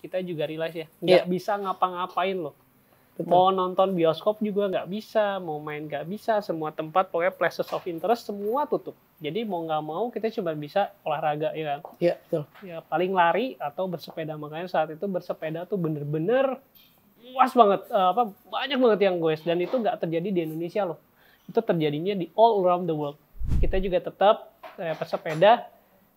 kita juga realize ya, Iya. nggak bisa ngapa-ngapain loh. Betul. Mau nonton bioskop juga nggak bisa, mau main nggak bisa, semua tempat pokoknya places of interest semua tutup. Jadi mau nggak mau kita cuma bisa olahraga ya kan. Iya, betul. Ya paling lari atau bersepeda, makanya saat itu bersepeda tuh bener-bener luas banget, banyak banget yang goes, dan itu nggak terjadi di Indonesia loh. Itu terjadinya di all around the world. Kita juga tetap bersepeda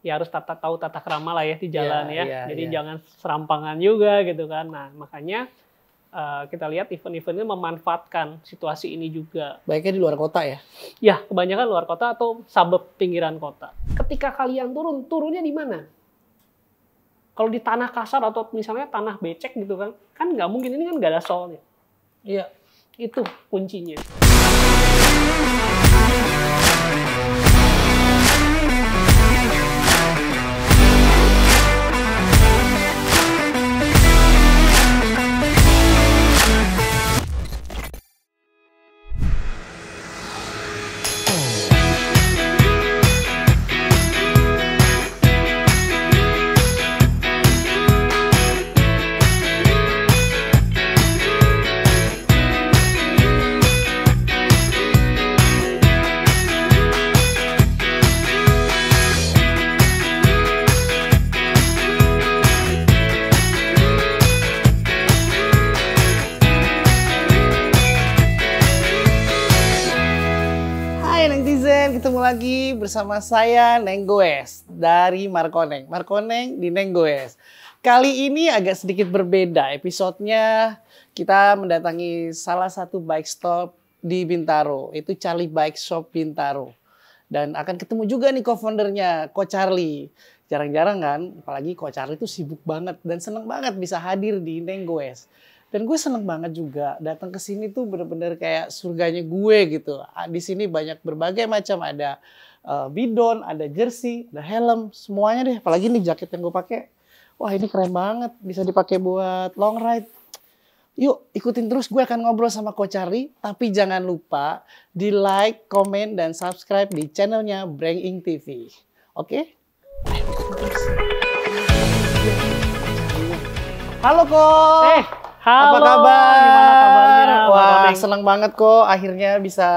ya harus tahu tata krama lah ya di jalan ya. Jadi jangan serampangan juga gitu kan. Nah makanya kita lihat event-event ini memanfaatkan situasi ini juga. Baiknya di luar kota ya? Ya, kebanyakan luar kota atau suburb pinggiran kota. Ketika kalian turunnya di mana? Kalau di tanah kasar atau misalnya tanah becek gitu kan nggak mungkin, ini kan nggak ada soalnya. Iya. Itu kuncinya. Ketemu lagi bersama saya Neng Goes dari Markoneng. Markoneng di Neng Goes. Kali ini agak sedikit berbeda episodenya. Kita mendatangi salah satu bike stop di Bintaro, itu Charlie Bike Shop Bintaro. Dan akan ketemu juga nih co-foundernya, Ko Charlie. Jarang-jarang kan, apalagi Ko Charlie itu sibuk banget dan seneng banget bisa hadir di Neng Goes. Dan gue seneng banget juga datang ke sini tuh bener-bener kayak surganya gue gitu. Di sini banyak berbagai macam, ada bidon, ada jersey, ada helm, semuanya deh. Apalagi nih jaket yang gue pakai, wah ini keren banget, bisa dipakai buat long ride. Yuk ikutin terus, gue akan ngobrol sama Ko Charlie, tapi jangan lupa di like, komen, dan subscribe di channelnya Breng TV. Oke? Halo Ko. Halo, apa kabar? Gimana kabarnya? Wah, senang banget kok akhirnya bisa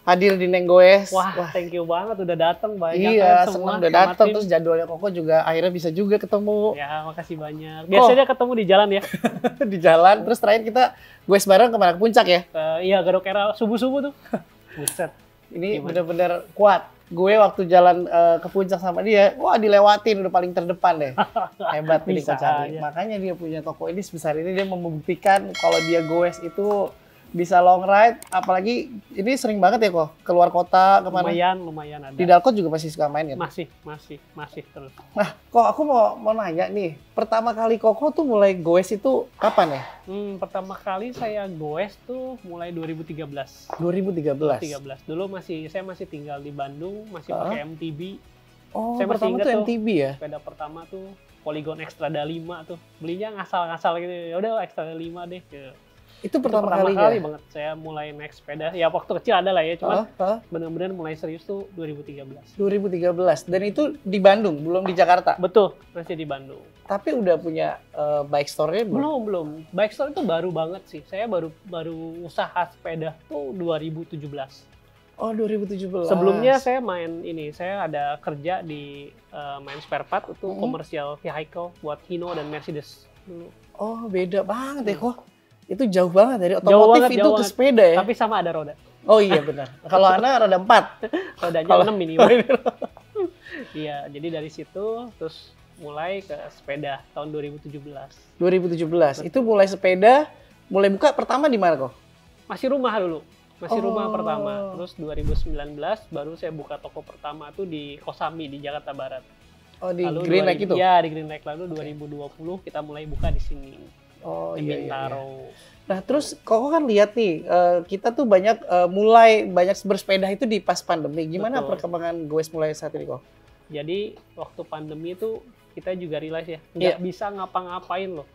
hadir di Neng Goes. Wah, thank you banget udah datang banyak. Iya, kan senang semua udah datang, terus jadwalnya Koko juga akhirnya bisa juga ketemu. Ya, makasih banyak. Biasanya ketemu di jalan ya. Di jalan, terus terakhir kita goes bareng kemana? Ke puncak ya? Iya, Gadokera subuh-subuh tuh. Buset. Ini bener-bener kuat. Gue waktu jalan ke puncak sama dia, wah dilewatin udah paling terdepan deh. Hebat nih Ko Charlie. Makanya dia punya toko ini sebesar ini, dia membuktikan kalau dia goes itu bisa long ride, apalagi ini sering banget ya kok keluar kota kemana? Lumayan ada. Di Dalkot juga masih suka main kan? Masih terus. Nah, kok aku mau nanya nih, pertama kali Koko tuh mulai goes itu kapan ya? Pertama kali saya goes tuh mulai 2013. 2013. Dulu saya masih tinggal di Bandung, masih pakai MTB. Oh, saya pertama tuh MTB ya? Sepeda pertama tuh Polygon Xtrada 5 tuh. Belinya ngasal-ngasal gitu. Ya udah Xtrada 5 deh. Itu pertama kali ya? banget saya mulai naik sepeda. Ya waktu kecil ada lah ya, cuman benar-benar mulai serius tuh 2013. 2013. Dan itu di Bandung, belum di Jakarta? Betul, masih di Bandung. Tapi udah punya bike store-nya belum? Belum. Bike store itu baru banget sih. Saya baru usaha sepeda tuh 2017. Oh, 2017. Sebelumnya saya saya ada kerja di main spare part itu commercial vehicle buat Hino dan Mercedes dulu. Oh, beda banget ya kok. Itu jauh banget dari otomotif itu ke sepeda ya? Tapi sama ada roda. Oh iya benar. Kalau Ana roda 4. Rodanya 6 ini. Iya, jadi dari situ terus mulai ke sepeda tahun 2017. 2017. Betul. Itu mulai sepeda, mulai buka pertama di mana kok? Masih rumah dulu. Rumah pertama. Terus 2019 baru saya buka toko pertama tuh di Kosambi di Jakarta Barat. Oh, di Green Lake itu? Iya, di Green Lake. Lalu 2020 kita mulai buka di sini. Oh di Iya. Bintaro. Nah terus Koko kan lihat nih, kita tuh mulai banyak bersepeda itu di pas pandemi. Gimana perkembangan goes mulai saat ini kok? Jadi waktu pandemi itu kita juga realize ya, nggak bisa ngapa-ngapain loh.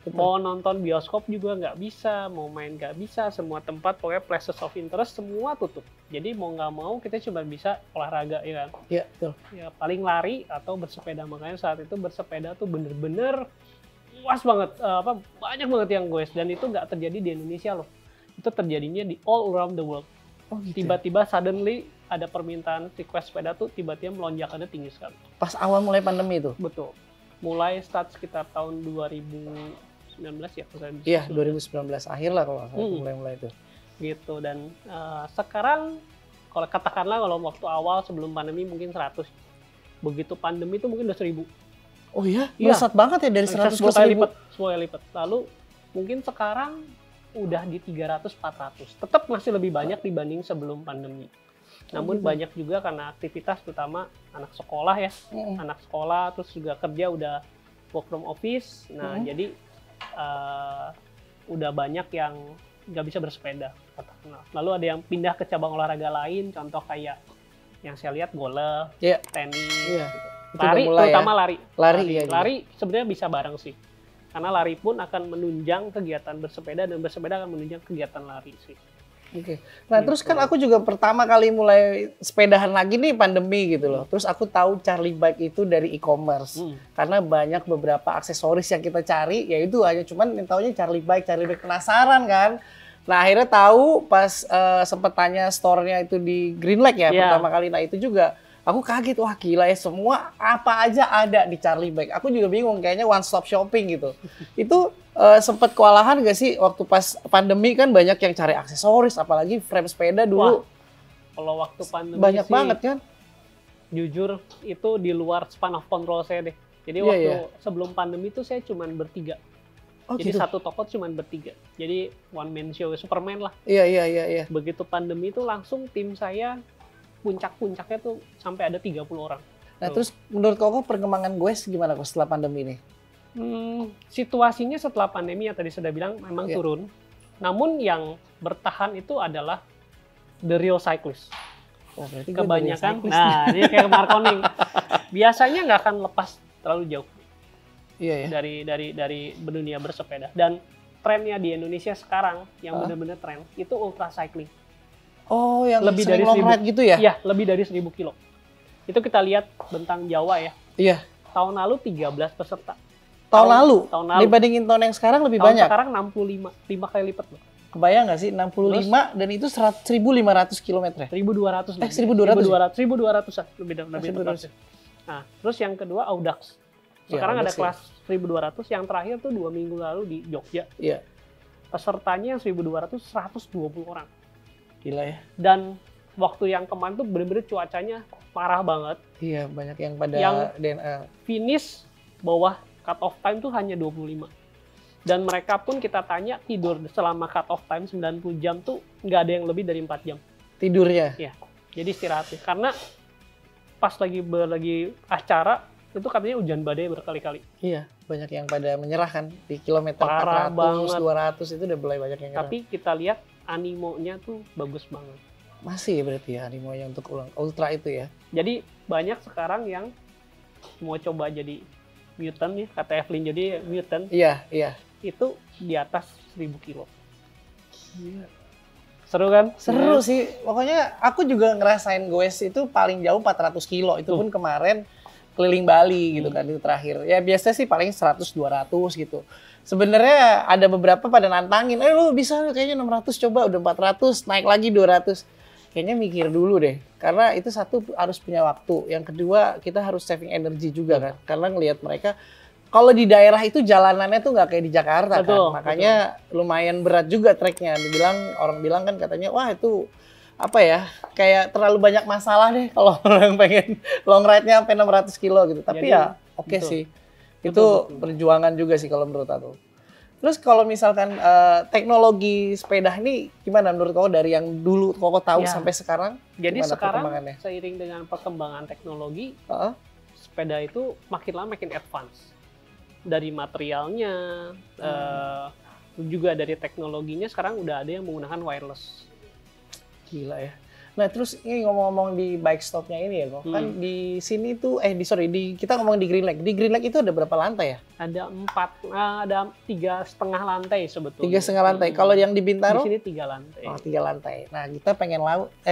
Betul. Mau nonton bioskop juga nggak bisa, mau main nggak bisa, semua tempat pokoknya places of interest semua tutup. Jadi mau nggak mau kita cuma bisa olahraga ya kan? Iya betul. Ya paling lari atau bersepeda, makanya saat itu bersepeda tuh bener-bener luas luas banget, banyak banget yang goes, dan itu nggak terjadi di Indonesia loh. Itu terjadinya di all around the world. Oh, gitu. Tiba-tiba suddenly ada permintaan request sepeda tuh tiba-tiba melonjakannya tinggi sekali. Pas awal mulai pandemi itu? Betul. Mulai start sekitar tahun 2019 ya. Iya, 2019 akhir lah kalau mulai itu. Gitu, dan sekarang kalau katakanlah kalau waktu awal sebelum pandemi mungkin 100. Begitu pandemi itu mungkin udah 1000. Oh iya? Iya. Melesat banget ya dari 100 ke 1000? 10 kali lipat. Lalu mungkin sekarang udah di 300-400. Tetap masih lebih banyak dibanding sebelum pandemi. Namun banyak juga karena aktivitas, terutama anak sekolah ya. Anak sekolah terus juga kerja udah work from office. Nah jadi udah banyak yang nggak bisa bersepeda. Lalu ada yang pindah ke cabang olahraga lain. Contoh kayak yang saya lihat golf, tenis, gitu. Lari, terutama ya? Lari sebenarnya bisa bareng sih. Karena lari pun akan menunjang kegiatan bersepeda, dan bersepeda akan menunjang kegiatan lari sih. Oke. Nah, terus kan aku juga pertama kali mulai sepedahan lagi nih pandemi gitu loh. Terus aku tahu Charlie Bike itu dari e-commerce. Karena banyak beberapa aksesoris yang kita cari, yaitu hanya cuman yang taunya Charlie Bike penasaran kan. Nah, akhirnya tahu pas sempat tanya store-nya itu di Green Lake ya pertama kali. Nah, itu juga aku kaget, wah gila ya, semua apa aja ada di Charlie Bike. Aku juga bingung, kayaknya one stop shopping gitu. Itu sempat kewalahan gak sih waktu pas pandemi, kan banyak yang cari aksesoris, apalagi frame sepeda dulu. Wah, kalau waktu pandemi banyak sih, banget kan? Jujur itu di luar span of control saya deh. Jadi waktu sebelum pandemi itu saya cuma bertiga. Oh, jadi gitu? satu toko cuma bertiga. Jadi one man show, Superman lah. Iya. Begitu pandemi itu langsung tim saya puncak-puncaknya tuh sampai ada 30 orang. Nah, terus menurut Koko perkembangan Goes gimana kok setelah pandemi ini? Situasinya setelah pandemi yang tadi sudah bilang memang turun. Namun yang bertahan itu adalah the real cyclist. Oh, berarti kebanyakan. Nah, ini kayak Markoning. Biasanya nggak akan lepas terlalu jauh. Iya. Dari dunia bersepeda. Dan trennya di Indonesia sekarang yang benar-benar tren itu ultra cycling. Oh, yang lebih dari 1000 gitu ya? Iya, lebih dari 1000 kilo. Itu kita lihat bentang Jawa ya. Iya. Tahun lalu 13 peserta. Tahun lalu? Tahun lalu. Dibandingin tahun yang sekarang lebih banyak? Tahun sekarang 65, 5 kali lipat loh. Kebayang nggak sih 65 terus, dan itu 1.500 km ya? 1.200 lah. 1.200-an lebih tepatnya. Nah, terus yang kedua Audax. Sekarang ada kelas 1.200, yang terakhir tuh 2 minggu lalu di Jogja. Iya. Pesertanya yang 1.200, 120 orang. Gila ya. Dan waktu yang kemarin tuh bener-bener cuacanya parah banget. Iya, banyak yang pada DNA. Finish bawah cut off time tuh hanya 25. Dan mereka pun kita tanya tidur selama cut off time 90 jam tuh nggak ada yang lebih dari 4 jam. Tidurnya? Iya. Jadi istirahat. Karena pas lagi acara itu katanya hujan badai berkali-kali. Iya, banyak yang pada menyerah kan di kilometer parah 400, banget. 200 itu udah mulai banyak yang nyerah. Tapi kita lihat animonya tuh bagus banget. Masih ya berarti ya animonya untuk ultra itu ya. Jadi banyak sekarang yang mau coba jadi mutant nih, kata Evelyn, jadi mutant. Iya. Itu di atas 1000 kilo. Iya. Seru kan? Seru sih. Pokoknya aku juga ngerasain goes itu paling jauh 400 kilo. Itu pun kemarin keliling Bali gitu kan itu terakhir. Ya biasanya sih paling 100-200 gitu. Sebenarnya ada beberapa pada nantangin, lu bisa kayaknya 600, coba udah 400, naik lagi 200. Kayaknya mikir dulu deh. Karena itu satu harus punya waktu. Yang kedua kita harus saving energi juga kan. Karena ngelihat mereka kalau di daerah itu jalanannya tuh nggak kayak di Jakarta kan. Makanya lumayan berat juga treknya. Orang bilang kan katanya, wah itu apa ya, kayak terlalu banyak masalah deh kalau orang pengen long ride-nya sampai 600 kilo gitu. Tapi jadi, ya oke sih. Itu perjuangan juga sih kalau menurut aku. Terus kalau misalkan teknologi sepeda ini gimana menurut kau dari yang dulu kau tahu sampai sekarang? Jadi sekarang seiring dengan perkembangan teknologi, sepeda itu makin lama makin advance. Dari materialnya, juga dari teknologinya sekarang udah ada yang menggunakan wireless. Gila ya. Nah terus ini ngomong-ngomong di bike stopnya ini ya kok, kan di sini tuh kita ngomong di Green Lake. Di Green Lake itu ada berapa lantai ya? Ada 3,5 lantai sebetulnya. 3,5 lantai. Kalau yang di Bintaro? Di sini 3 lantai. Oh 3 lantai. Nah kita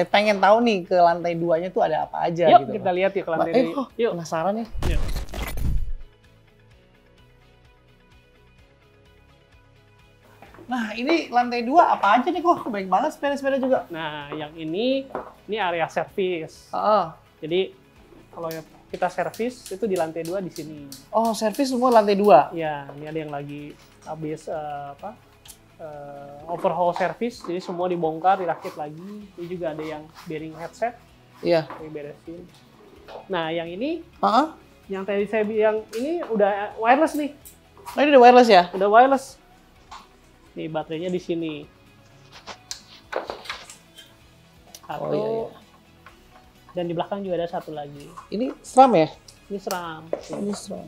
pengen tahu nih ke lantai 2-nya tuh ada apa aja. Yuk gitu. Kita lihat ya ke lantai 2. Yuk. Penasaran ya? Yuk. Nah, ini lantai 2 apa aja nih kok? Banyak banget sepeda-sepeda juga. Nah, yang ini area servis. Oh, Jadi kalau kita servis itu di lantai 2 di sini. oh servis semua lantai 2. Ya, ini ada yang lagi habis overhaul service, jadi semua dibongkar, dirakit lagi. Ini juga ada yang bearing headset, Iya. diberesin. Nah, yang ini, Heeh. yang tadi saya bilang ini udah wireless nih, Oh, ini udah wireless ya? udah wireless. Nih baterainya di sini. Satu, Oh, iya. dan di belakang juga ada satu lagi. Ini SRAM ya? Ini SRAM. Ini SRAM.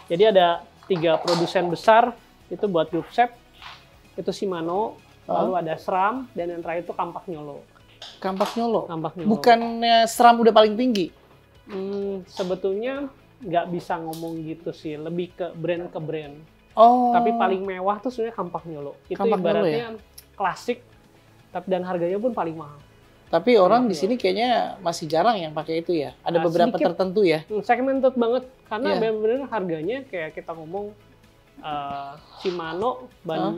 Jadi ada 3 produsen besar itu buat group set. Itu Shimano, lalu ada SRAM, dan yang terakhir itu Kampak Nyolo. Kampak Nyolo. Kampak Nyolo. Bukannya SRAM udah paling tinggi? Sebetulnya nggak bisa ngomong gitu sih, lebih ke brand. Oh. Tapi paling mewah tuh sebenarnya Kampak Nyolo. Itu Kampak Nyolo ibaratnya klasik, tapi dan harganya pun paling mahal. Tapi orang di sini kayaknya masih jarang yang pakai itu ya. Ada Nah, beberapa sedikit. tertentu ya. Segmented banget, karena Iya. benar-benar harganya kayak kita ngomong Shimano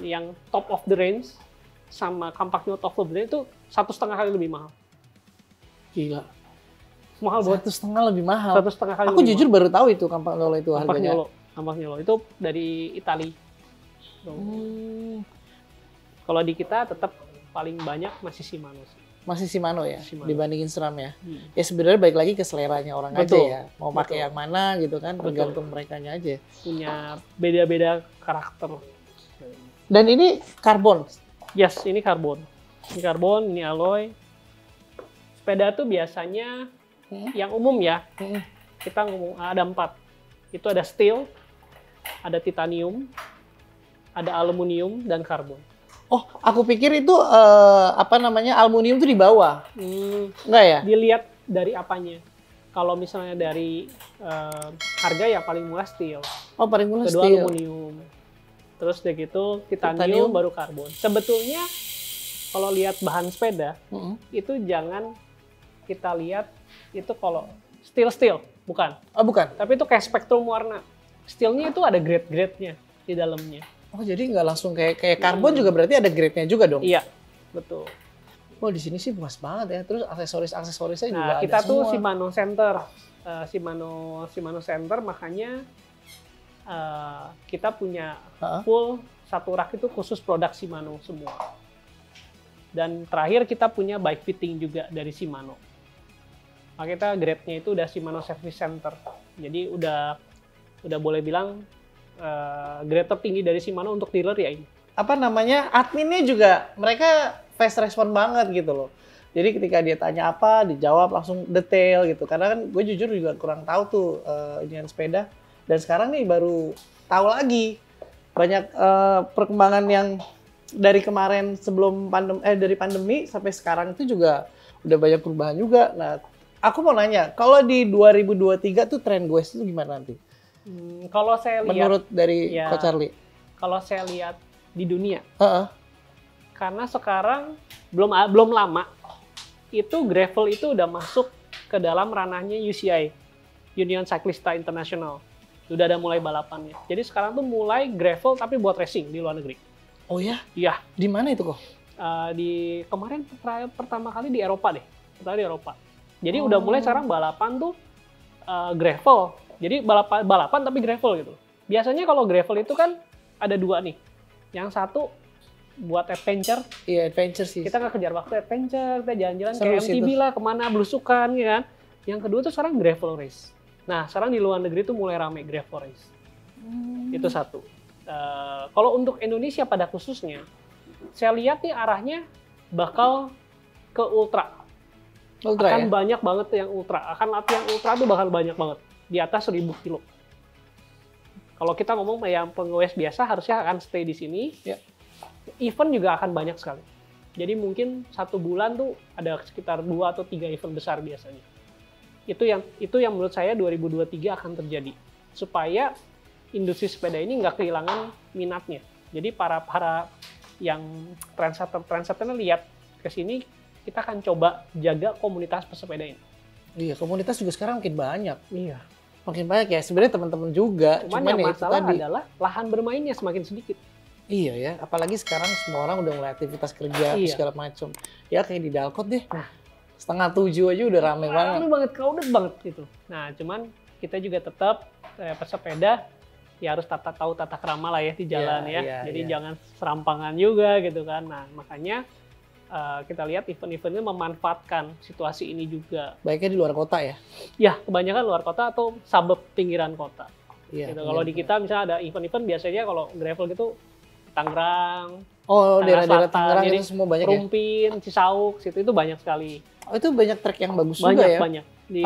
yang top of the range sama Kampak Nyolo top of the range itu 1,5 kali lebih mahal. Gila. Mahal buat 1,5 lebih mahal. 1,5 kali. Aku lebih jujur baru tahu itu Kampak Nyolo itu mahal. harganya. Kampak Nyolo itu dari Itali. Kalau di kita tetap paling banyak masih Shimano sih. Masih Shimano ya, Shimano. dibandingin SRAM ya. Ya sebenarnya balik lagi ke seleranya orang aja Betul. ya. Mau pakai Betul. yang mana gitu kan, Betul. tergantung merekanya aja. Punya beda-beda karakter. Dan ini karbon. Yes, ini karbon. Ini karbon, ini alloy. Sepeda tuh biasanya yang umum ya, kita ngomong ada 4. Itu ada steel, ada titanium, ada aluminium, dan karbon. Oh, aku pikir itu aluminium itu di bawah. Enggak ya? Dilihat dari apanya. Kalau misalnya dari harga ya paling murah steel. Oh, paling murah Kedua steel. aluminium. Terus udah gitu titanium, baru karbon. Sebetulnya kalau lihat bahan sepeda itu jangan kita lihat itu kalau steel bukan. Oh, bukan. Tapi itu kayak spektrum warna. Steelnya itu ada grade-grade-nya di dalamnya. Oh, jadi nggak langsung kayak karbon juga berarti ada grade-nya juga dong? Iya, betul. Oh, di sini sih puas banget ya. Terus aksesoris-aksesorisnya juga Nah, ada kita tuh semua. Shimano Center. Shimano Center, makanya kita punya full satu rak itu khusus produk Shimano semua. Dan terakhir kita punya bike fitting juga dari Shimano. Nah, kita grade-nya itu udah Shimano Service Center. Jadi udah boleh bilang grade tertinggi dari Shimano untuk dealer ya ini. Apa namanya, adminnya juga mereka fast respon banget gitu loh. Jadi ketika dia tanya apa, dijawab langsung detail gitu. Karena kan gue jujur juga kurang tahu tuh inian sepeda. Dan sekarang nih baru tahu lagi banyak perkembangan yang dari kemarin sebelum dari pandemi sampai sekarang itu juga udah banyak perubahan juga. Nah, aku mau nanya, kalau di 2023 tuh tren gue itu gimana nanti? Kalau saya lihat, menurut dari ya, Coach Charlie, kalau saya lihat di dunia, karena sekarang belum lama itu gravel itu udah masuk ke dalam ranahnya UCI, Union Cyclista International. Udah ada mulai balapannya. Jadi sekarang tuh mulai gravel tapi buat racing di luar negeri. oh ya, Iya, di mana itu kok? di kemarin pertama kali di Eropa deh, pertama di Eropa. Jadi udah mulai sekarang balapan tuh gravel. Jadi balapan tapi gravel gitu. Biasanya kalau gravel itu kan ada 2 nih. Yang satu buat adventure. Iya, adventure sih. Kita nggak kejar waktu adventure, kita jalan-jalan Seru kayak sih MTB itu. lah, kemana belusukan ya kan. Yang kedua tuh sekarang gravel race. Nah sekarang di luar negeri tuh mulai rame gravel race. Itu satu. Kalau untuk Indonesia pada khususnya, saya lihat nih arahnya bakal ke ultra. Ultra Akan ya? banyak banget yang ultra. Akan latihan ultra tuh bakal banyak banget. Di atas 1000 kilo. Kalau kita ngomong yang penggoes biasa harusnya akan stay di sini. Ya. Event juga akan banyak sekali. Jadi mungkin 1 bulan tuh ada sekitar 2 atau 3 event besar biasanya. Itu yang menurut saya 2023 akan terjadi. Supaya industri sepeda ini nggak kehilangan minatnya. Jadi para yang trendsetter lihat ke sini, kita akan coba jaga komunitas pesepeda ini. Iya, komunitas juga sekarang makin banyak. Iya. Makin banyak ya, sebenarnya teman-teman juga. Cuman yang ya itu masalah tadi. adalah lahan bermainnya semakin sedikit. Iya ya, apalagi sekarang semua orang udah mulai aktivitas kerja Iya. segala macam. Ya kayak di Dalkot deh. 6:30 aja udah rame banget. Rame banget, crowded banget gitu. Nah, cuman kita juga tetap pesepeda ya harus tahu tata krama lah ya di jalan ya. Iya, Jadi iya. jangan serampangan juga gitu kan. Nah, makanya kita lihat event-event ini memanfaatkan situasi ini juga. Baiknya di luar kota ya. Ya, kebanyakan luar kota atau suburb pinggiran kota. Iya. Gitu. Kalau di kita misalnya ada event-event biasanya kalau gravel gitu Tangerang, Oh, Tangerang daerah-daerah Selatan, Tangerang jadi itu semua banyak ya. Rumpin, Cisauk, situ itu banyak sekali. Oh, itu banyak trek yang bagus juga Banyak ya. banyak di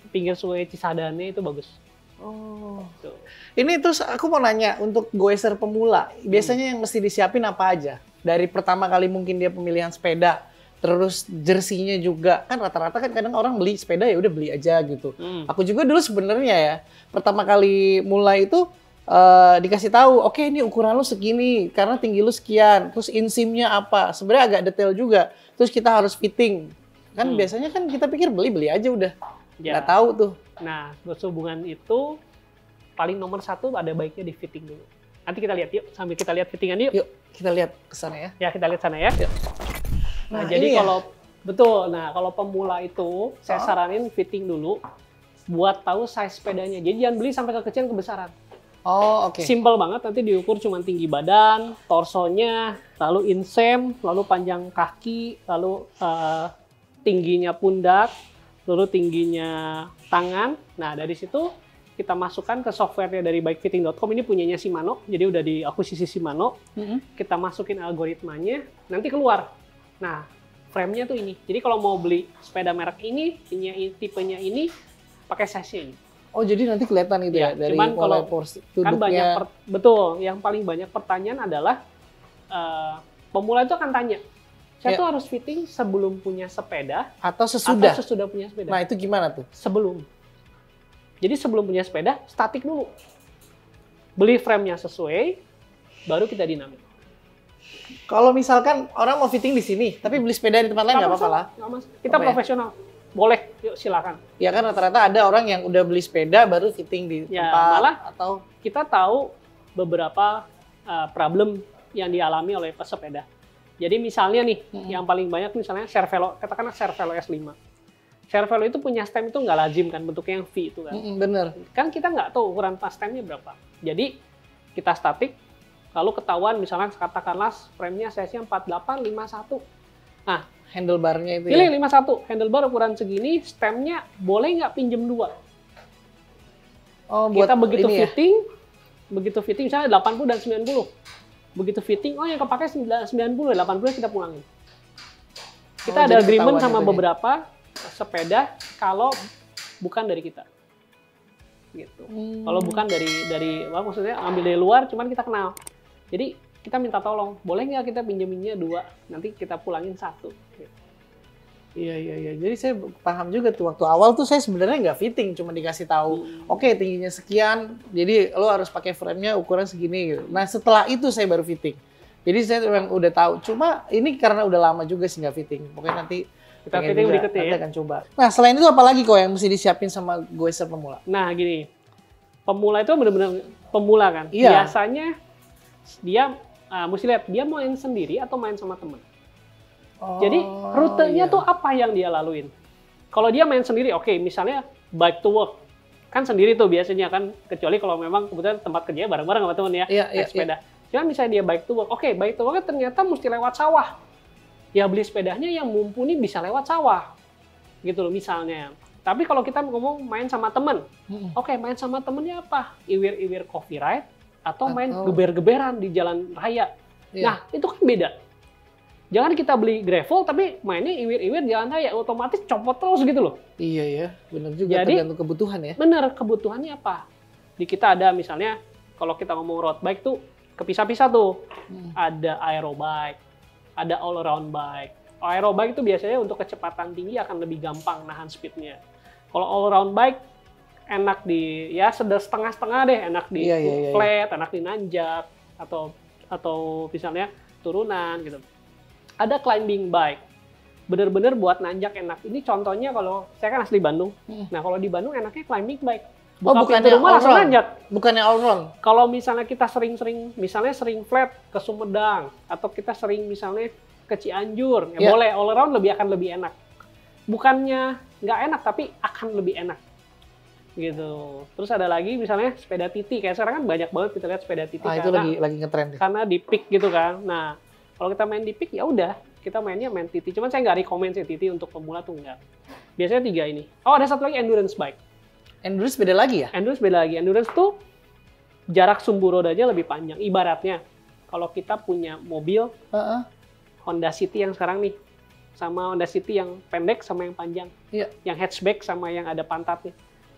pinggir sungai Cisadane itu bagus. Oh. Tuh. Ini terus aku mau nanya untuk goeser pemula, biasanya yang mesti disiapin apa aja? Dari pertama kali mungkin dia pemilihan sepeda, terus jersinya juga. Kan rata-rata kan kadang orang beli sepeda ya udah beli aja gitu. Aku juga dulu sebenarnya ya, pertama kali mulai itu dikasih tahu, oke ini ukuran lu segini karena tinggi lu sekian, terus insimnya apa. Sebenarnya agak detail juga. Terus kita harus fitting. Kan biasanya kan kita pikir beli aja udah. Ya. Nggak tahu tuh. Nah, berhubungan itu paling nomor satu ada baiknya di fitting dulu. Nanti kita lihat yuk, sambil kita lihat fittingan yuk. Yuk, kita lihat ke sana ya. Ya, kita lihat sana ya. Yuk. Nah, Nah, jadi ini ya. kalau betul, nah kalau pemula itu saya saranin fitting dulu buat tahu size sepedanya. Jadi jangan beli sampai kekecilan kebesaran. Oh, oke. Simple banget, nanti diukur cuma tinggi badan, torsonya, lalu insem, lalu panjang kaki, lalu tingginya pundak, lalu tingginya tangan. Nah, dari situ kita masukkan ke softwarenya dari bikefitting.com. Ini punyanya Shimano, jadi udah diakuisisi Shimano. Kita masukin algoritmanya, nanti keluar. Nah, frame-nya tuh ini. Jadi kalau mau beli sepeda merek ini, tipenya ini, pakai size-nya ini. Oh, jadi nanti kelihatan itu ya, Ya, dari cuman mulai kalau porsi Kan duduknya. banyak, betul, yang paling banyak pertanyaan adalah pemula itu akan tanya, saya Ya. tuh harus fitting sebelum punya sepeda Atau sesudah. atau sesudah punya sepeda? Nah, itu gimana tuh? Sebelum. Jadi sebelum punya sepeda, statik dulu. Beli frame-nya sesuai, baru kita dinamik. Kalau misalkan orang mau fitting di sini, tapi beli sepeda di tempat lain nggak apa-apa lah. Nggak masalah. Kita Apa ya? profesional. Boleh, yuk silakan. Ya kan rata-rata ada orang yang udah beli sepeda baru fitting di Ya, tempat malah atau kita tahu beberapa problem yang dialami oleh pesepeda. Jadi misalnya nih, yang paling banyak misalnya Cervelo, katakanlah Cervelo S5. Cervelo itu punya stem itu nggak lazim kan, bentuknya yang V itu kan. bener. Kan kita nggak tahu ukuran pas stemnya berapa. Jadi kita statik, lalu ketahuan misalnya katakanlah frame-nya size-nya 4851. Nah, Handlebarnya itu pilih ya. 51, handlebar ukuran segini, stemnya boleh nggak pinjem 2? Oh, buat Kita begitu ini ya. fitting misalnya 80 dan 90. Begitu fitting, oh yang kepake 90, 80 kita pulangin. Kita Oh, ada jadi agreement ketahuan sama itunya. beberapa sepeda kalau bukan dari kita. Gitu. Kalau bukan dari apa, maksudnya ambil dari luar, cuman kita kenal. Jadi kita minta tolong, boleh nggak kita pinjeminnya 2, nanti kita pulangin 1. Gitu. Iya. Jadi saya paham juga tuh waktu awal tuh saya sebenarnya nggak fitting, cuma dikasih tahu, oke tingginya sekian, jadi lo harus pakai frame-nya ukuran segini gitu. Nah setelah itu saya baru fitting. Jadi saya memang udah tahu. Cuma ini karena udah lama juga sih nggak fitting. Pokoknya nanti Kita pengen fitting juga, berikutnya nanti ya. akan coba. Nah selain itu apa lagi kok yang mesti disiapin sama goeser pemula? Nah gini, pemula itu benar-benar pemula kan. Iya. Biasanya dia mesti lihat dia main sendiri atau main sama teman. Oh, Jadi rutenya iya. tuh apa yang dia laluin. Kalau dia main sendiri, oke, misalnya bike to work, kan sendiri tuh biasanya kan, kecuali kalau memang kebetulan tempat kerja bareng-bareng sama temen ya, Iya, naik iya, sepeda. Cuman misalnya dia bike to work, oke, bike to work ternyata mesti lewat sawah. Ya beli sepedanya yang mumpuni bisa lewat sawah, gitu loh misalnya. Tapi kalau kita ngomong main sama temen, oke, main sama temennya apa? Iwir-iwir coffee ride atau main geber-geberan di jalan raya. Iya. Nah, itu kan beda. Jangan kita beli gravel tapi mainnya iwir-iwir jalan raya, otomatis copot terus gitu loh. Iya ya, benar juga Jadi, tergantung kebutuhan ya. Bener, kebutuhannya apa? Di kita ada misalnya, kalau kita ngomong road bike tuh kepisah-pisah tuh. Ada aerobike, ada all around bike. Aerobike itu biasanya untuk kecepatan tinggi akan lebih gampang nahan speednya. Kalau all around bike enak di ya setengah-setengah deh, enak di Iya. flat, enak di nanjak atau misalnya turunan gitu. Ada climbing bike, bener-bener buat nanjak enak. Ini contohnya kalau saya kan asli Bandung. Nah kalau di Bandung enaknya climbing bike. Buka pintu bukannya rumah langsung all-round. nanjak. Bukannya all round. Kalau misalnya kita misalnya sering flat ke Sumedang, atau kita sering misalnya ke Cianjur, ya Iya. boleh all around akan lebih enak. Bukannya nggak enak, tapi akan lebih enak. Gitu. Terus ada lagi misalnya sepeda TT, kayak sekarang kan banyak banget kita lihat sepeda TT Ah, itu lagi ngetren deh. karena di peak gitu kan. Nah, kalau kita main di peak ya udah, kita mainnya main TT. Cuman saya nggak rekomend sih TT untuk pemula tuh enggak. Biasanya 3 ini. Oh, ada satu lagi endurance bike. Endurance beda lagi ya? Endurance beda lagi. Endurance tuh jarak sumbu rodanya lebih panjang. Ibaratnya kalau kita punya mobil Heeh. Honda City yang sekarang nih, sama Honda City yang pendek sama yang panjang. Iya. Yang hatchback sama yang ada pantatnya.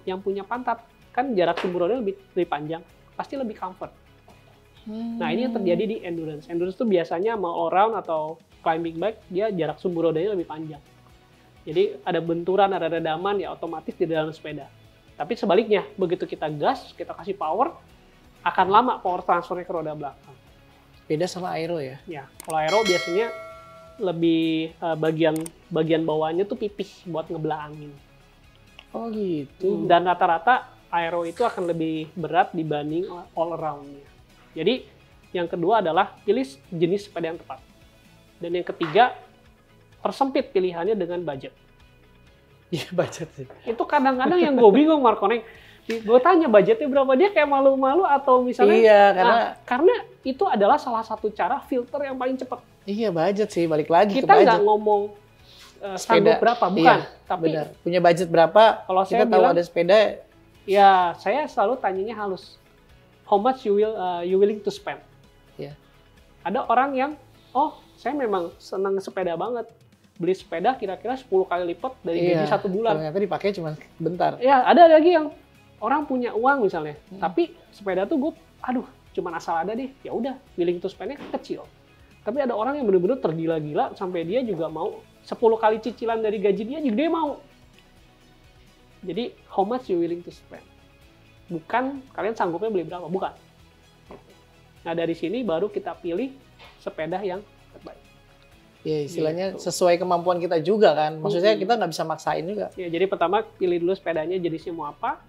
Yang punya pantat kan jarak sumbu roda lebih panjang, pasti lebih comfort. Nah, ini yang terjadi di endurance. Endurance tuh biasanya mau all round atau climbing bike, dia jarak sumbu rodanya lebih panjang. Jadi ada benturan, ada redaman, ya otomatis di dalam sepeda. Tapi sebaliknya, begitu kita gas, kita kasih power, akan lama power transfernya ke roda belakang. Beda sama aero ya? Ya, kalau aero biasanya lebih bagian bawahnya tuh pipih buat ngebelah angin. Oh gitu. Dan rata-rata aero itu akan lebih berat dibanding all around-nya. Jadi yang kedua adalah pilih jenis sepeda yang tepat. Dan yang ketiga, persempit pilihannya dengan budget. Iya budget sih. Itu kadang-kadang yang gue bingung, Markoneng. Gue tanya budgetnya berapa, dia kayak malu-malu atau misalnya. Iya, karena itu adalah salah satu cara filter yang paling cepat. Iya budget sih, balik lagi Kita ke budget. nggak ngomong sanggup berapa, bukan. Iya, tapi benar. Punya budget berapa, kalau kita saya tahu bilang, ada sepeda. ya saya selalu tanyanya halus. How much you willing to spend? Iya. Ada orang yang, oh saya memang senang sepeda banget. Beli sepeda kira-kira 10 kali lipat dari gaji 1 bulan. Ternyata dipakai cuma bentar. Ya, ada lagi yang orang punya uang misalnya, tapi sepeda tuh gue, cuman asal ada deh, ya udah, willing to spend-nya kecil. Tapi ada orang yang benar-benar tergila-gila sampai dia juga mau 10 kali cicilan dari gaji dia juga dia mau. Jadi, how much you willing to spend? Bukan kalian sanggupnya beli berapa, bukan. Nah, dari sini baru kita pilih sepeda yang terbaik. Ya istilahnya sesuai kemampuan kita juga kan. Maksudnya kita nggak bisa maksain juga. Ya, jadi pertama pilih dulu sepedanya jenisnya mau apa.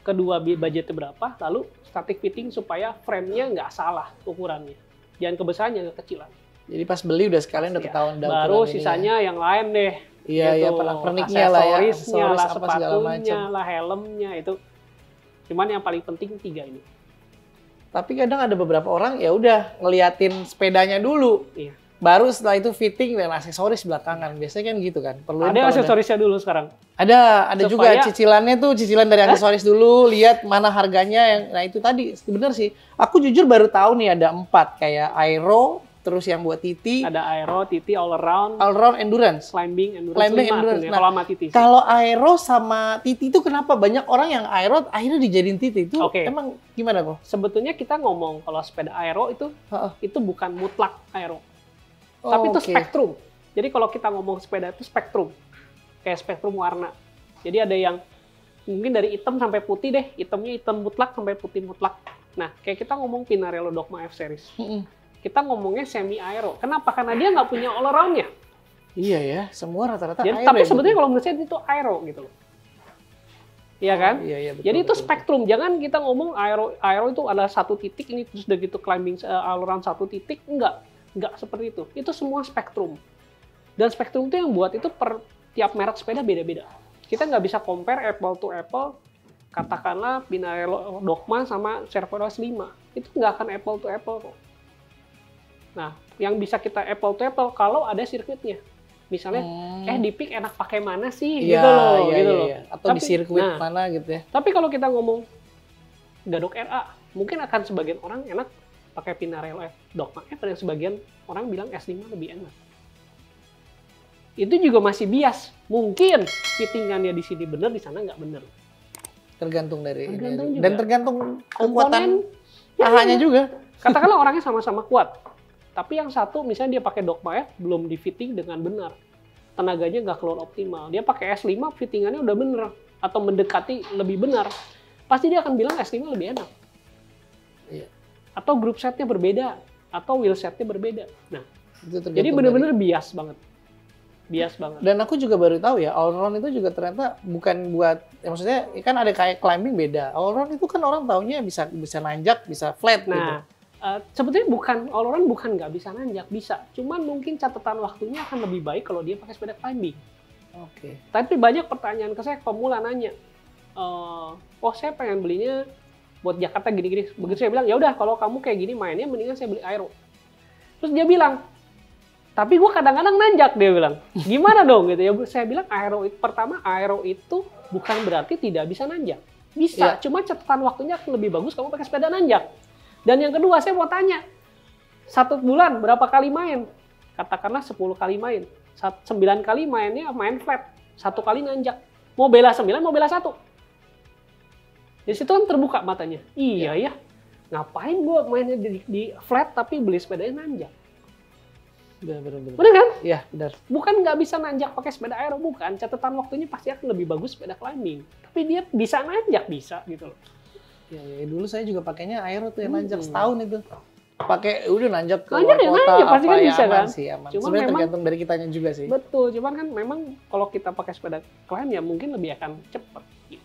Kedua budgetnya berapa. Lalu static fitting supaya frame-nya nggak salah ukurannya. Jangan kebesaran, jangan kekecilan. Jadi pas beli udah sekalian udah ketahuan ukuran baru ininya. sisanya yang lain deh. Iya, gitu. iya, pernak-perniknya lah ya. Aksesorisnya lah, Aksesoris apa segala sepatunya macam. lah, helmnya itu. Cuman yang paling penting 3 ini. Tapi kadang ada beberapa orang ya udah ngeliatin sepedanya dulu. Iya. Baru setelah itu fitting dan aksesoris belakangan. Biasanya kan gitu kan. Perlu Ada aksesorisnya dulu sekarang. Ada juga Supaya- cicilannya tuh, cicilan dari aksesoris dulu, lihat mana harganya yang nah itu tadi bener sih. Aku jujur baru tahu nih ada 4 kayak aero, terus yang buat TT, Ada aero, TT, all around, all round endurance. climbing, endurance. Climbing, 5 endurance. tuh ya, Nah, kalau sama TT. sih. Kalau aero sama TT itu kenapa banyak orang yang aero akhirnya dijadiin TT itu Oke. emang gimana kok? Sebetulnya kita ngomong kalau sepeda aero itu bukan mutlak aero. Oh, Tapi itu oke. spektrum. Jadi kalau kita ngomong sepeda itu spektrum. Kayak spektrum warna. Jadi ada yang mungkin dari hitam sampai putih deh. Hitamnya hitam mutlak sampai putih mutlak. Nah, kayak kita ngomong Pinarello Dogma F Series. Mm-mm. Kita ngomongnya semi aero. Kenapa? Karena dia nggak punya all around-nya. Iya ya, semua rata-rata Jadi, aero. tapi ya, sebetulnya kalau menurut saya itu aero gitu loh. Iya kan? Iya, iya, betul, Jadi itu betul, spektrum. Jangan kita ngomong aero itu adalah satu titik ini terus udah gitu climbing all around satu titik. Enggak seperti itu. Itu semua spektrum. Dan spektrum itu yang buat itu per tiap merek sepeda beda-beda. Kita nggak bisa compare apple to apple. Katakanlah Pinarello Dogma sama Cervelo S5. Itu nggak akan apple to apple kok. Nah, yang bisa kita apple to apple kalau ada sirkuitnya. Misalnya, di peak enak pakai mana sih? Iya, gitu loh. iya, gitu iya, loh. iya. Atau di sirkuit nah, mana gitu ya. Tapi kalau kita ngomong Gadok RA, mungkin akan sebagian orang enak pakai Pinarello Dogma F, dan sebagian orang bilang S5 lebih enak. Itu juga masih bias. Mungkin fittingannya di sini benar, di sana nggak benar. Tergantung dari Tergantung ini. juga. Dan tergantung kekuatan ya, pahanya juga. Katakanlah orangnya sama-sama kuat. Tapi yang satu misalnya dia pakai Dogma F belum di fitting dengan benar. Tenaganya nggak keluar optimal. Dia pakai S5 fittingannya udah benar atau mendekati lebih benar. Pasti dia akan bilang S5 lebih enak. Iya. Atau group setnya berbeda, atau wheel setnya berbeda. Nah, Itu tergantung jadi benar-benar bias banget. bias banget. Dan aku juga baru tahu ya, all round itu juga ternyata bukan buat, ya maksudnya kan ada kayak climbing beda. All round itu kan orang taunya bisa nanjak, bisa flat gitu. Nah, sebetulnya all round bukan nggak bisa nanjak, bisa. Cuman mungkin catatan waktunya akan lebih baik kalau dia pakai sepeda climbing. Oke. Tapi banyak pertanyaan ke saya, pemula nanya, saya pengen belinya buat Jakarta gini-gini. Begitu saya bilang, ya udah kalau kamu kayak gini mainnya, mendingan saya beli aero. Terus dia bilang, tapi gue kadang-kadang nanjak, dia bilang. Gimana dong gitu ya? Saya bilang aero itu bukan berarti tidak bisa nanjak. Bisa, cuma catatan waktunya akan lebih bagus kamu pakai sepeda nanjak. Dan yang kedua, saya mau tanya, 1 bulan berapa kali main? Katakanlah 10 kali main. 9 kali mainnya main flat, 1 kali nanjak. Mau bela 9, mau bela 1. Di situ kan terbuka matanya. Iya ya, ngapain gue mainnya di flat tapi beli sepedanya nanjak? Bener kan? Iya, benar. Bukan nggak bisa nanjak pakai sepeda aero, bukan. Catatan waktunya pasti akan lebih bagus sepeda climbing. Tapi dia bisa nanjak, bisa gitu loh. Ya, dulu saya juga pakainya aero tuh yang nanjak setahun itu. Pakai udah nanjak ke nanjak luar kota nanjak, pasti kan ya bisa aman kan? sih, aman. Cuman Sebenarnya memang, tergantung dari kitanya juga sih. Betul, cuman kan memang kalau kita pakai sepeda climb ya mungkin lebih akan cepat. Gitu.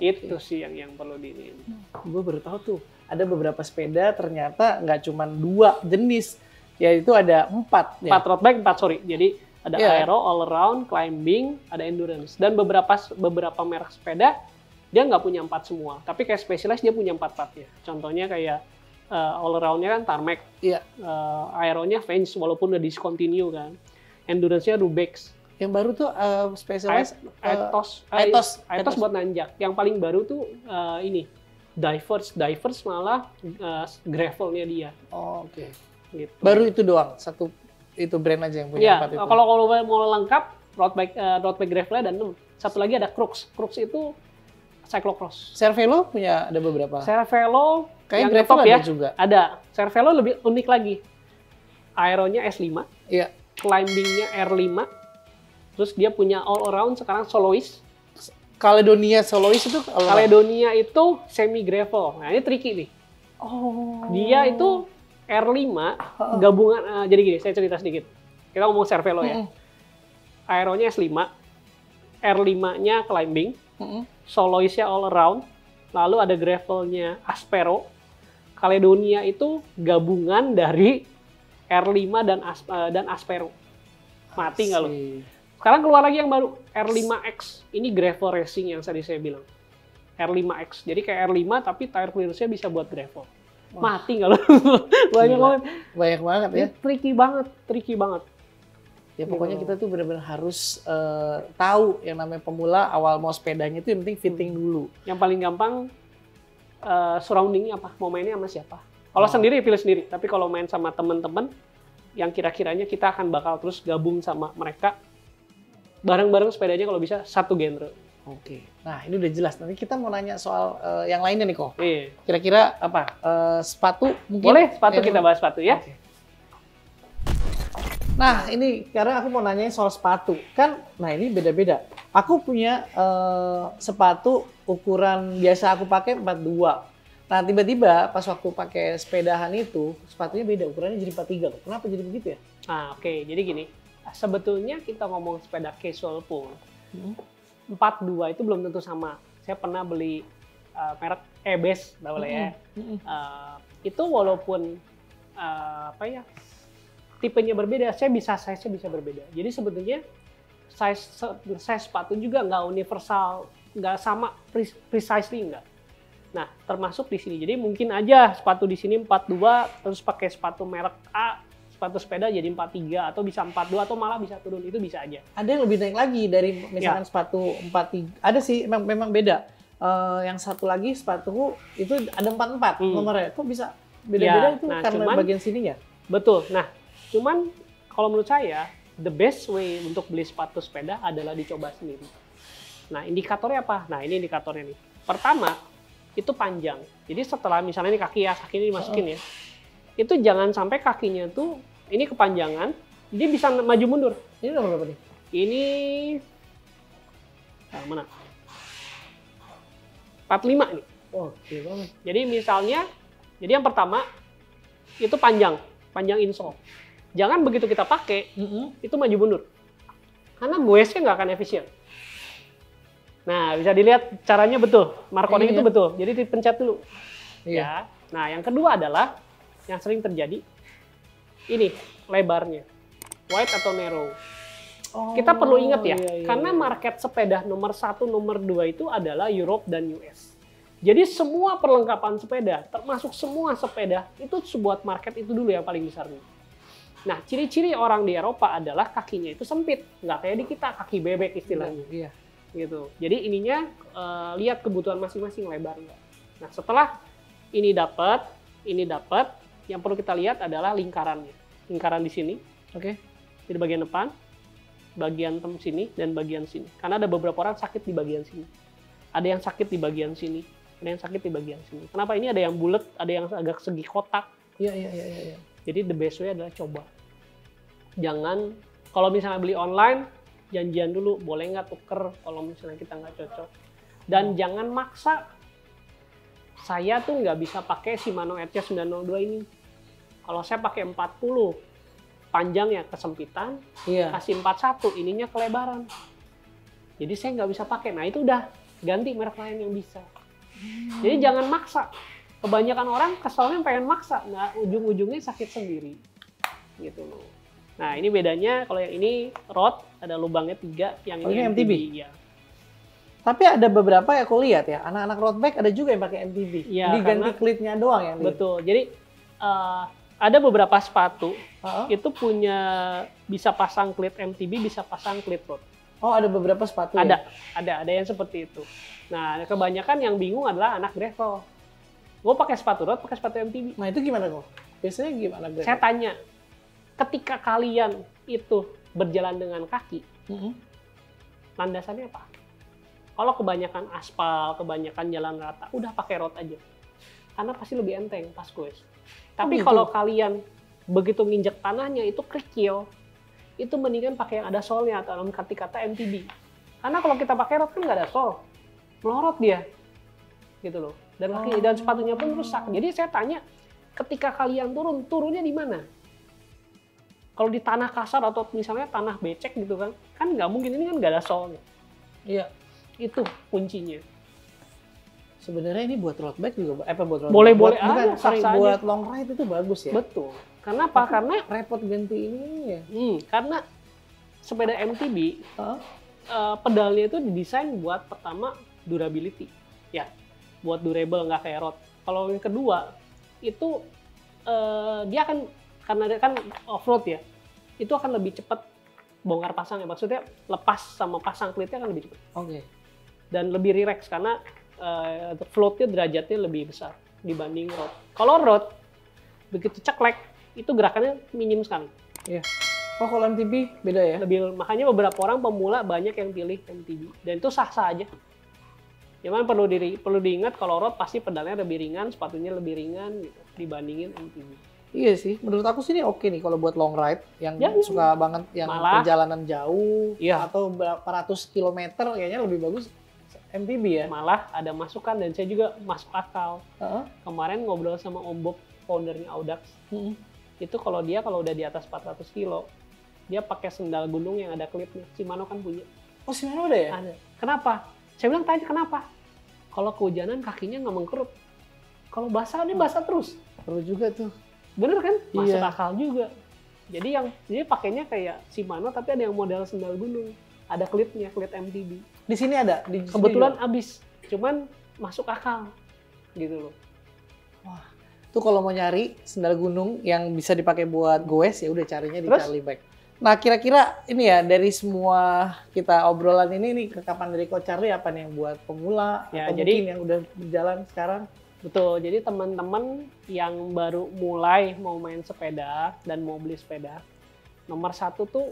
Itu sih yang perlu diinin. Gue baru tahu tuh ada beberapa sepeda ternyata nggak cuma 2 jenis, yaitu ada 4. 4 road bike, 4 sorry. Jadi ada aero, all around, climbing, ada endurance. Dan beberapa merek sepeda dia nggak punya 4 semua, tapi kayak Specialized dia punya 4-4-nya. Contohnya kayak all around-nya kan Tarmac, aeronya Vance walaupun udah discontinue kan. Endurance-nya Rubex. Yang baru tuh Specialized Aetos buat nanjak. Yang paling baru tuh ini Divers malah gravelnya dia. Oh, oke. Gitu. Baru itu doang, satu itu brand aja yang punya 4 itu. Kalau mau lengkap road bike gravelnya ada 6. Satu lagi ada Crux. Crux itu cyclocross. Cervelo punya ada beberapa. Cervelo kayak yang gravel top ada ya. juga. Ada. Cervelo lebih unik lagi. Aeronya S5. Iya. Climbingnya R5. Terus dia punya all around sekarang soloist. Caledonia soloist itu Caledonia itu semi gravel. Nah, ini tricky nih. Oh. Dia itu R5 gabungan, jadi gini, saya cerita sedikit. Kita ngomong Cervelo ya. Aeronya S5, R5-nya climbing, soloistnya all around, lalu ada gravelnya Aspero. Caledonia itu gabungan dari R5 dan Aspero. Mati nggak lo? Sekarang keluar lagi yang baru, R5X. Ini gravel racing yang tadi saya bilang. R5X. Jadi kayak R5 tapi tire clearance-nya bisa buat gravel. Mati nggak lo? Banyak banget. Banyak banget ya. Ini tricky banget. Ya pokoknya kita tuh benar-benar harus tahu yang namanya pemula awal mau sepedanya itu yang penting fitting dulu. Yang paling gampang surroundingnya apa? Mau mainnya sama siapa? Kalau sendiri pilih sendiri. Tapi kalau main sama teman-teman yang kira-kiranya kita akan bakal terus gabung sama mereka, bareng-bareng sepedanya kalau bisa satu genre. Oke. Nah ini udah jelas. Nanti kita mau nanya soal yang lainnya nih kok. Iya. Kira-kira apa? Sepatu mungkin? Boleh, sepatu kita bahas sepatu ya. Okay. Nah ini karena aku mau nanyain soal sepatu. Kan, nah ini beda-beda. Aku punya sepatu ukuran biasa aku pakai 42. Nah tiba-tiba pas waktu pakai sepedahan itu, sepatunya beda. Ukurannya jadi 43 loh. Kenapa jadi begitu ya? Nah oke, jadi gini. Sebetulnya kita ngomong sepeda casual pun, 42 itu belum tentu sama. Saya pernah beli merek Ebes, tahu lah ya. Itu walaupun tipenya berbeda, size-nya bisa berbeda. Jadi sebetulnya size sepatu juga nggak universal, nggak sama precisely nggak. Nah termasuk di sini. Jadi mungkin aja sepatu di sini 42, terus pakai sepatu merek A, sepatu sepeda jadi 43 atau bisa 42 atau malah bisa turun, itu bisa aja. Ada yang lebih naik lagi dari misalkan sepatu 43. Ada sih memang beda. Yang satu lagi sepatu itu ada 44 nomornya. Kok bisa beda-beda itu karena bagian sininya? Betul. Nah, cuman kalau menurut saya the best way untuk beli sepatu sepeda adalah dicoba sendiri. Nah, indikatornya apa? Nah, ini indikatornya nih. Pertama, itu panjang. Jadi setelah misalnya ini kaki ini dimasukin ya. Itu jangan sampai kakinya tuh ini kepanjangan, dia bisa maju mundur. Ini nomor berapa nih? Ini mana? 45 nih. Oh, oke banget. Jadi misalnya, jadi yang pertama itu panjang insole. Jangan begitu kita pakai itu maju mundur. Karena goesnya nggak akan efisien. Nah, bisa dilihat caranya betul. Marconing itu betul. Jadi dipencet dulu. Ya. Nah, yang kedua adalah yang sering terjadi ini lebarnya, wide atau narrow. Kita perlu ingat ya, karena market sepeda nomor 1, nomor 2 itu adalah Europe dan US. Jadi semua perlengkapan sepeda, termasuk semua sepeda, itu sebuah market itu dulu yang paling besar. Nah, ciri-ciri orang di Eropa adalah kakinya itu sempit, nggak kayak di kita, kaki bebek istilahnya. Gitu. Jadi ininya lihat kebutuhan masing-masing lebar nggak. Nah, setelah ini dapat, yang perlu kita lihat adalah lingkarannya. Lingkaran di sini, di bagian depan, bagian sini, dan bagian sini. Karena ada beberapa orang sakit di bagian sini. Ada yang sakit di bagian sini, ada yang sakit di bagian sini. Kenapa ini ada yang bulat, ada yang agak segi kotak. Iya. Jadi the best way adalah coba. Jangan, kalau misalnya beli online, janjian dulu, boleh nggak tuker kalau misalnya kita nggak cocok. Dan jangan maksa. Saya tuh nggak bisa pakai Shimano RC902 ini. Kalau saya pakai 40, panjangnya kesempitan, kasih 41, ininya kelebaran. Jadi saya nggak bisa pakai. Nah itu udah, ganti merek lain yang bisa. Jadi jangan maksa. Kebanyakan orang keselnya pengen maksa, nah ujung-ujungnya sakit sendiri. Gitu loh. Nah ini bedanya, kalau yang ini rod, ada lubangnya 3, yang ini MTB. Ya. Tapi ada beberapa ya aku lihat ya, anak-anak road bike ada juga yang pakai MTB. Ya, diganti klitnya doang yang betul. Jadi ada beberapa sepatu itu punya bisa pasang klit MTB, bisa pasang klit road. Oh, ada beberapa sepatu ada yang seperti itu. Nah, kebanyakan yang bingung adalah anak gravel. Gue pakai sepatu road, pakai sepatu MTB. Nah, itu gimana kok? Biasanya gimana gravel? Saya tanya, ketika kalian itu berjalan dengan kaki, landasannya apa? Kalau kebanyakan aspal, kebanyakan jalan rata, udah pakai road aja. Karena pasti lebih enteng pas goes. Tapi kalau kalian begitu nginjek tanahnya itu kerikil, itu mendingan pakai yang ada solnya atau dalam kata MTB. Karena kalau kita pakai road kan nggak ada sol, melorot dia, gitu loh. Dan dan sepatunya pun rusak. Jadi saya tanya, ketika kalian turunnya di mana? Kalau di tanah kasar atau misalnya tanah becek gitu kan nggak mungkin, ini kan nggak ada solnya. Iya, itu kuncinya. Sebenarnya ini buat road bike juga, buat road boleh aja, buat long ride itu bagus ya. Betul. Karena apa? Karena repot ganti ini ya. Karena sepeda MTB pedalnya itu didesain buat pertama durability, ya, buat durable, nggak kayak road. Kalau yang kedua itu dia akan, karena dia kan off road ya, itu akan lebih cepat bongkar pasang ya, maksudnya lepas sama pasang klitnya akan lebih cepat. Dan lebih relax karena floatnya derajatnya lebih besar dibanding road. Kalau road begitu ceklek itu gerakannya minim sekali. Iya. Oh, kalau MTB beda ya? Makanya beberapa orang pemula banyak yang pilih MTB dan itu sah-sah aja. Cuman perlu diingat kalau road pasti pedalnya lebih ringan, sepatunya lebih ringan gitu dibandingin MTB. Iya sih, menurut aku sih ini oke nih kalau buat long ride yang suka banget yang perjalanan jauh atau berapa ratus kilometer, kayaknya lebih bagus MTB ya. Malah ada masukan dan saya juga masuk akal. Kemarin ngobrol sama Om Bob, foundernya Audax. Itu kalau udah di atas 400 kilo, dia pakai sendal gunung yang ada klipnya. Shimano kan punya. Oh, Shimano ada ya? Ada. Kenapa? Saya bilang tanya kenapa? Kalau kehujanan kakinya nggak mengkerut. Kalau basah dia basah terus. Perlu juga tuh. Bener kan? Masuk akal juga. Jadi dia pakainya kayak Shimano tapi ada yang model sendal gunung. Ada klipnya, klip MTB. Di sini ada? Kebetulan habis. Cuman masuk akal. Gitu loh. Wah. Tuh kalau mau nyari sendal gunung yang bisa dipakai buat goes ya udah carinya di Charlie Bike. Nah, kira-kira ini ya dari semua kita obrolan ini rekapan dari Coach Charlie apa nih yang buat pemula ya, atau jadi, mungkin yang udah berjalan sekarang? Betul. Jadi teman-teman yang baru mulai mau main sepeda dan mau beli sepeda, nomor 1 tuh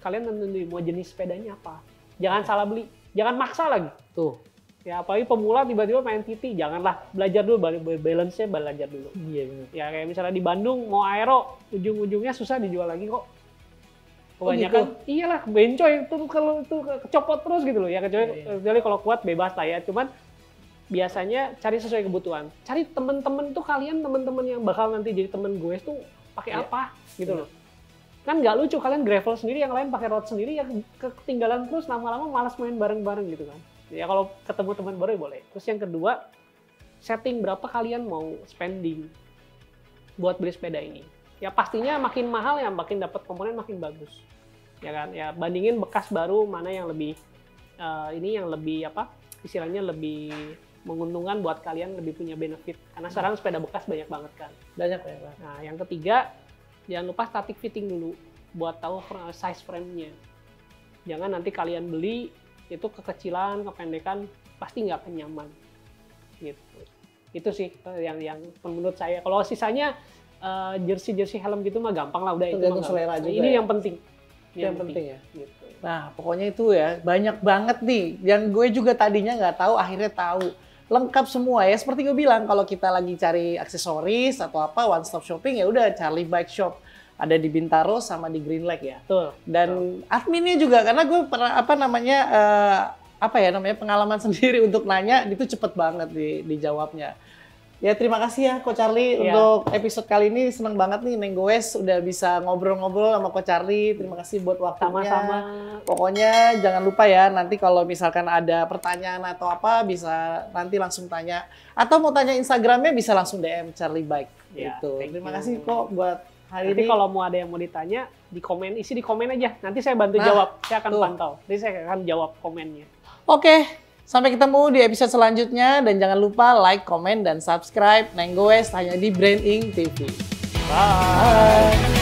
kalian nentuin mau jenis sepedanya apa. Jangan salah beli, jangan maksa lagi. Tuh. Ya apalagi pemula tiba-tiba main TT, janganlah, belajar dulu, balance-nya belajar dulu. Iya benar. Ya kayak misalnya di Bandung mau aero, ujung-ujungnya susah dijual lagi kok. Kebanyakan, iyalah bencoy itu kalau itu kecopot terus gitu loh ya, kecuali kalau kuat bebas lah ya. Cuman biasanya cari sesuai kebutuhan. Cari temen-temen tuh kalian, temen-temen yang bakal nanti jadi temen gue tuh pakai apa gitu loh. Kan nggak lucu kalian gravel sendiri, yang lain pakai road sendiri, yang ketinggalan terus lama-lama malas main bareng-bareng gitu kan. Ya kalau ketemu teman baru ya boleh. Terus yang kedua, setting berapa kalian mau spending buat beli sepeda ini. Ya pastinya makin mahal ya makin dapat komponen makin bagus. Ya kan? Ya bandingin bekas baru mana yang lebih ini yang lebih apa? Istilahnya lebih menguntungkan buat kalian, lebih punya benefit. Karena sekarang sepeda bekas banyak banget kan. Banyak ya. Nah, yang ketiga, jangan lupa static fitting dulu buat tahu size frame-nya. Jangan nanti kalian beli itu kekecilan, kependekan, pasti nggak akan nyaman. Gitu. Itu sih yang menurut saya. Kalau sisanya jersey helm gitu mah gampang lah, udah itu mah selera juga. Ini ya? yang penting. Yang penting ya. Gitu. Nah, pokoknya itu ya, banyak banget nih. Yang gue juga tadinya nggak tahu, akhirnya tahu. Lengkap semua ya, seperti gue bilang, kalau kita lagi cari aksesoris atau apa, one stop shopping ya udah Charlie Bike Shop. Ada di Bintaro sama di Green Lake ya. Betul. Dan adminnya juga, karena gue pernah pengalaman sendiri untuk nanya, itu cepet banget dijawabnya. Ya terima kasih ya Coach Charlie untuk episode kali ini. Seneng banget nih Neng Goes udah bisa ngobrol-ngobrol sama Coach Charlie. Terima kasih buat waktunya. Sama-sama. Pokoknya jangan lupa ya, nanti kalau misalkan ada pertanyaan atau apa bisa nanti langsung tanya. Atau mau tanya Instagramnya bisa langsung DM Charlie Bike. Ya, gitu. Terima kasih kok buat hari nanti ini. kalau mau ada yang mau ditanya, isi di komen aja. Nanti saya bantu jawab. Saya akan pantau. Nanti saya akan jawab komennya. Oke. Sampai ketemu di episode selanjutnya, dan jangan lupa like, comment, dan subscribe Neng Goes hanya di Branding TV. Bye!